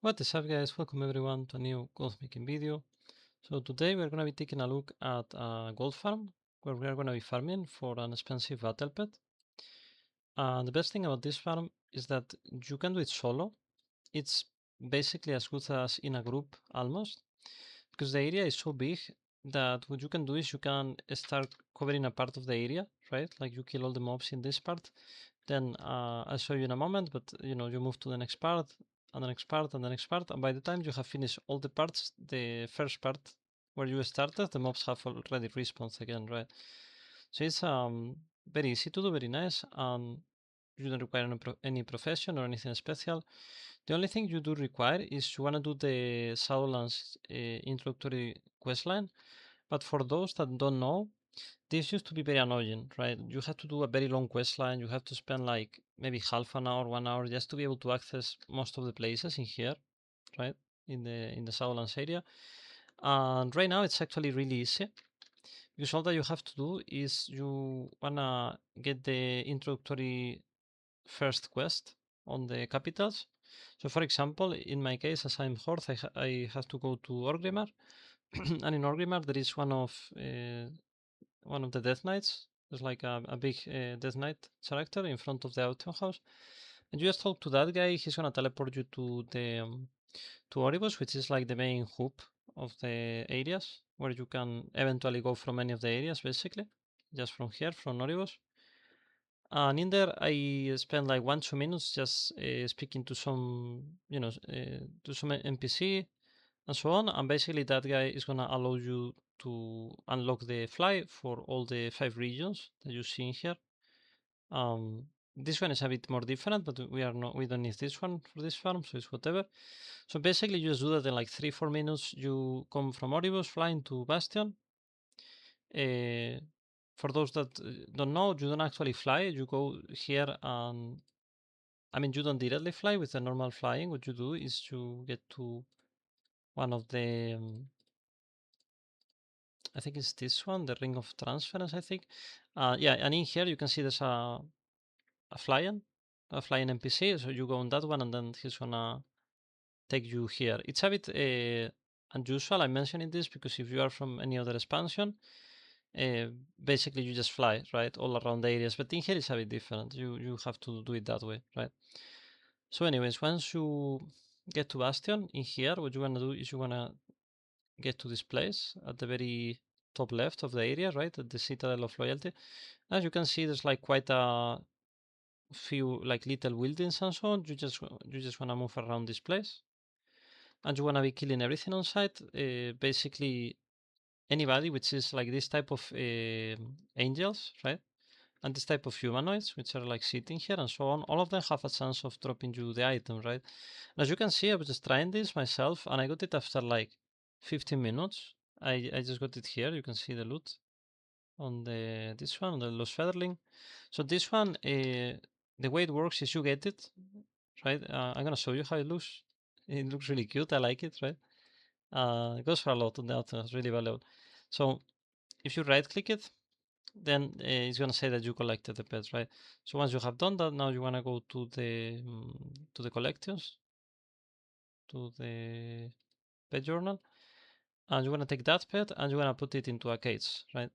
What is up, guys? Welcome everyone to a new Goldmaking video. So today we're going to be taking a look at a gold farm where we are going to be farming for an expensive battle pet. And the best thing about this farm is that you can do it solo. It's basically as good as in a group almost, because the area is so big that what you can do is you can start covering a part of the area, right? Like you kill all the mobs in this part, then I'll show you in a moment, but you move to the next part and the next part and the next part, and by the time you have finished all the parts, the first part where you started, the mobs have already respawned again, right? So it's very easy to do, very nice, and you don't require any profession or anything special. The only thing you do require is you want to do the Shadowlands introductory questline, but for those that don't know, this used to be very annoying, right? You have to do a very long quest line. You have to spend like maybe half an hour, 1 hour just to be able to access most of the places in here, right? In the Southlands area. And right now it's actually really easy because all that you have to do is you wanna get the introductory first quest on the capitals. So for example, in my case, as I'm Horth, I have to go to Orgrimmar, and in Orgrimmar there is one of the Death Knights. There's like a big Death Knight character in front of the auction house. And you just talk to that guy, he's gonna teleport you to the to Oribos, which is like the main hub of the areas, where you can eventually go from any of the areas, basically. Just from here, from Oribos. And in there, I spent like 1-2 minutes just speaking to some, to some NPC and so on. And basically, that guy is gonna allow you to unlock the fly for all the 5 regions that you see in here. This one is a bit more different, but we don't need this one for this farm, so it's whatever. So basically, you just do that in like 3-4 minutes. You come from Oribus flying to Bastion. Uh, for those that don't know, you don't actually fly. You go here and I mean, you don't directly fly with the normal flying. What you do is you get to one of the I think it's this one, the ring of transference, I think. Yeah, and in here you can see there's a flying, a flying NPC. So you go on that one, and then he's gonna take you here. It's a bit unusual. I'm mentioning this because if you are from any other expansion, uh, basically you just fly right all around the areas. But in here it's a bit different. You have to do it that way, right? So, anyways, once you get to Bastion in here, what you wanna do is you wanna get to this place at the very top left of the area, right, at the Citadel of Loyalty. As you can see, there's like quite a few like little buildings and so on. You just wanna move around this place, and you wanna be killing everything on sight. Basically, anybody which is like this type of angels, right, and this type of humanoids which are like sitting here and so on. All of them have a chance of dropping you the item, right? And as you can see, I was just trying this myself, and I got it after like 15 minutes. I just got it here. You can see the loot on this one, on the Los Federling. So this one, the way it works is you get it, right? I'm gonna show you how it looks. It looks really cute. I like it, right? It goes for a lot on the outside. It's really valuable. So if you right click it, then it's gonna say that you collected the pets, right? So once you have done that, now you wanna go to the collections, to the pet journal, and you wanna take that pet and you wanna put it into a cage, right?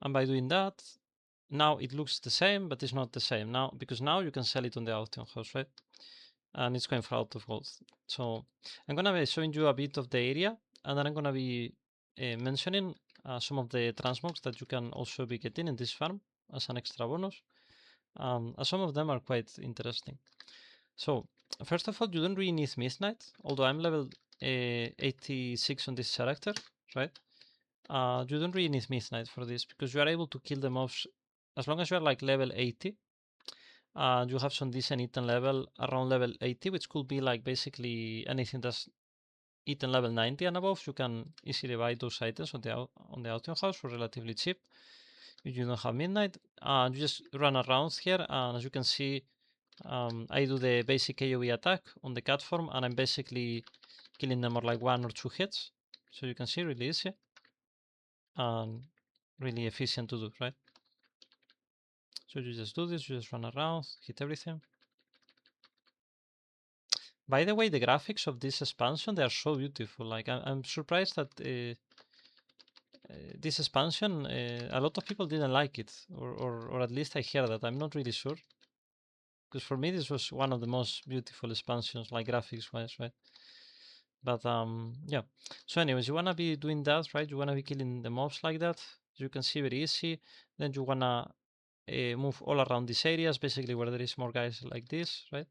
And by doing that, now it looks the same, but it's not the same now because now you can sell it on the auction house, right? And it's going for out of gold. So I'm gonna be showing you a bit of the area, and then I'm gonna be mentioning some of the transmogs that you can also be getting in this farm as an extra bonus. Some of them are quite interesting. So first of all, you don't really need Midnight, although I'm level 86 on this character, right? You don't really need Midnight for this because you are able to kill the mobs as long as you are like level 80. You have some decent item level around level 80, which could be like basically anything that's item level 90 and above. You can easily buy those items on the auction house for relatively cheap. If you don't have Midnight, you just run around here, and as you can see, I do the basic AoE attack on the cat form, and I'm basically killing them with like 1 or 2 hits. So you can see, really easy and really efficient to do, right? So you just do this, you just run around, hit everything. By the way, the graphics of this expansion, they are so beautiful. Like I'm surprised that this expansion, a lot of people didn't like it, or at least I hear that. I'm not really sure, because for me this was one of the most beautiful expansions, like graphics wise, right? But yeah. So anyways, you wanna be doing that, right? You wanna be killing the mobs like that. You can see very easy. Then you wanna move all around these areas, basically where there is more guys like this, right?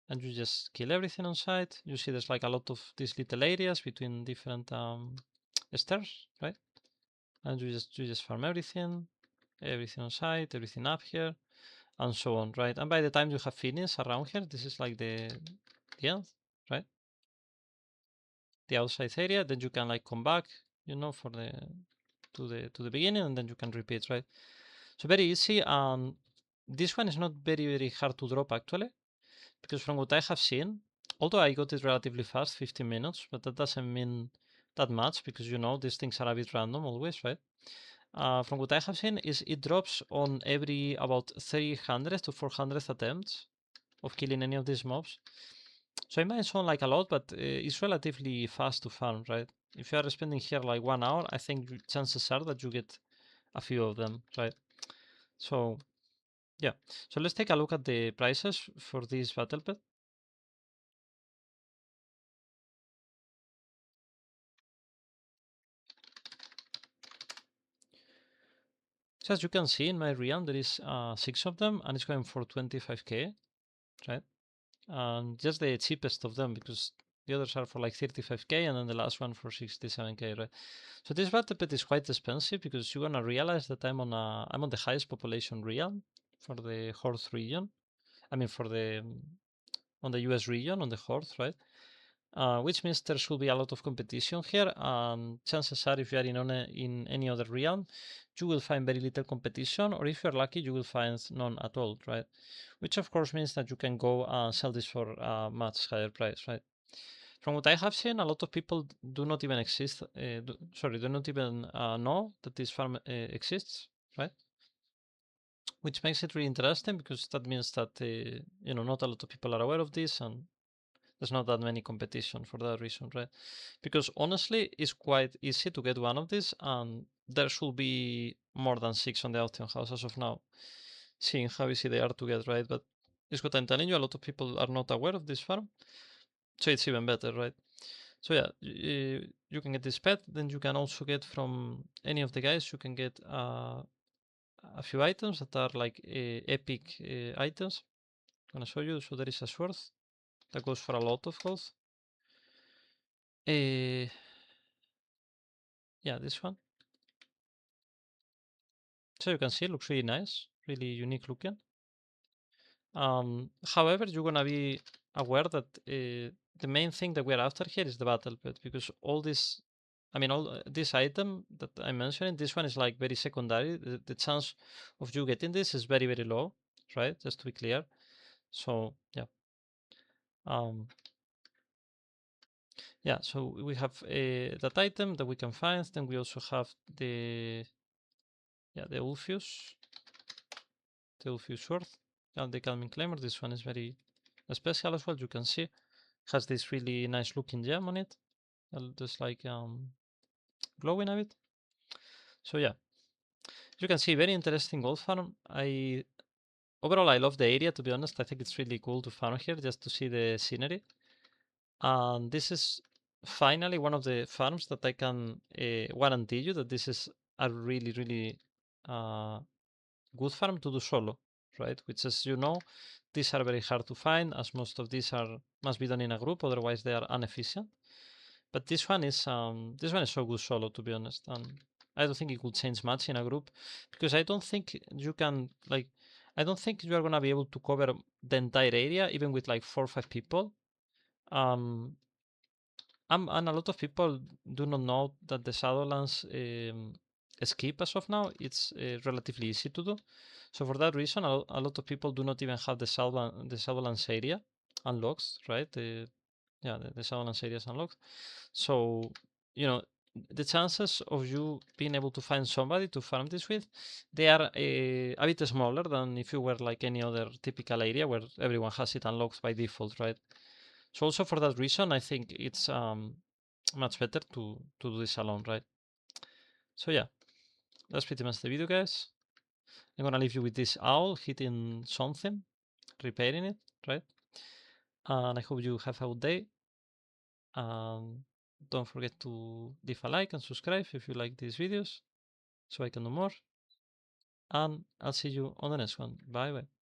And you just kill everything on site. You see there's like a lot of these little areas between different stairs, right? And you just farm everything on site, everything up here, and so on, right? And by the time you have finished around here, this is like the end, right? The outside area, then you can like come back, for the to the beginning, and then you can repeat, right? So very easy. And this one is not very hard to drop actually, because from what I have seen, although I got it relatively fast, 15 minutes, but that doesn't mean that much, because these things are a bit random always, right? From what I have seen, is it drops on every about 300 to 400 attempts of killing any of these mobs. So it might sound like a lot, but it's relatively fast to farm, right? If you are spending here like 1 hour, I think chances are that you get a few of them, right? So yeah. So let's take a look at the prices for this battle pet. So as you can see in my realm, there is 6 of them, and it's going for 25k, right? Just the cheapest of them, because the others are for like 35k, and then the last one for 67k, right? So this battle pet is quite expensive, because you're gonna realize that I'm on the highest population realm for the Horde region. I mean, for the on the US region, on the Horde, right? Which means there should be a lot of competition here. Chances are, if you are in any other realm, you will find very little competition, or if you're lucky, you will find none at all, right? Which of course means that you can go and sell this for a much higher price, right? From what I have seen, a lot of people do not even do not even know that this farm exists, right? Which makes it really interesting, because that means that not a lot of people are aware of this, and there's not that many competition for that reason, right? Because honestly, it's quite easy to get one of these, and there should be more than 6 on the auction house as of now, seeing how easy they are to get, right? But it's what I'm telling you, a lot of people are not aware of this farm, so it's even better, right? So yeah, you can get this pet, then you can also get from any of the guys, you can get a few items that are like epic items. I'm gonna show you. So there is a sword that goes for a lot of health. Uh, yeah, this one. So you can see it looks really nice, really unique looking. However, you're gonna be aware that the main thing that we're after here is the battle pet, because all this, I mean, all this item that I'm mentioning, this one is like very secondary. The chance of you getting this is very low, right? Just to be clear. So yeah, um, yeah. So we have that item that we can find. Then we also have the Ulfius sword, and the Calming Claymore. This one is very special as well. You can see has this really nice looking gem on it, just like glowing a bit. So yeah, you can see very interesting gold farm. Overall I love the area, to be honest. I think it's really cool to farm here just to see the scenery. And this is finally one of the farms that I can guarantee you that this is a really uh, good farm to do solo, right? Which, as you know, these are very hard to find, as most of these must be done in a group, otherwise they are inefficient. But this one is so good solo, to be honest, and I don't think it could change much in a group, because I don't think you can like I don't think you are gonna be able to cover the entire area even with like 4 or 5 people. Um, and a lot of people do not know that the Shadowlands skip as of now. It's relatively easy to do. So for that reason, a lot of people do not even have the Shadowlands area unlocked, right? The Shadowlands area is unlocked. So, you know, the chances of you being able to find somebody to farm this with, they are a bit smaller than if you were like any other typical area where everyone has it unlocked by default, right? So also for that reason, I think it's much better to do this alone, right? So yeah, that's pretty much the video, guys. I'm gonna leave you with this owl hitting something, repairing it, right? And I hope you have a good day. Don't forget to leave a like and subscribe if you like these videos so I can do more. And I'll see you on the next one. Bye bye.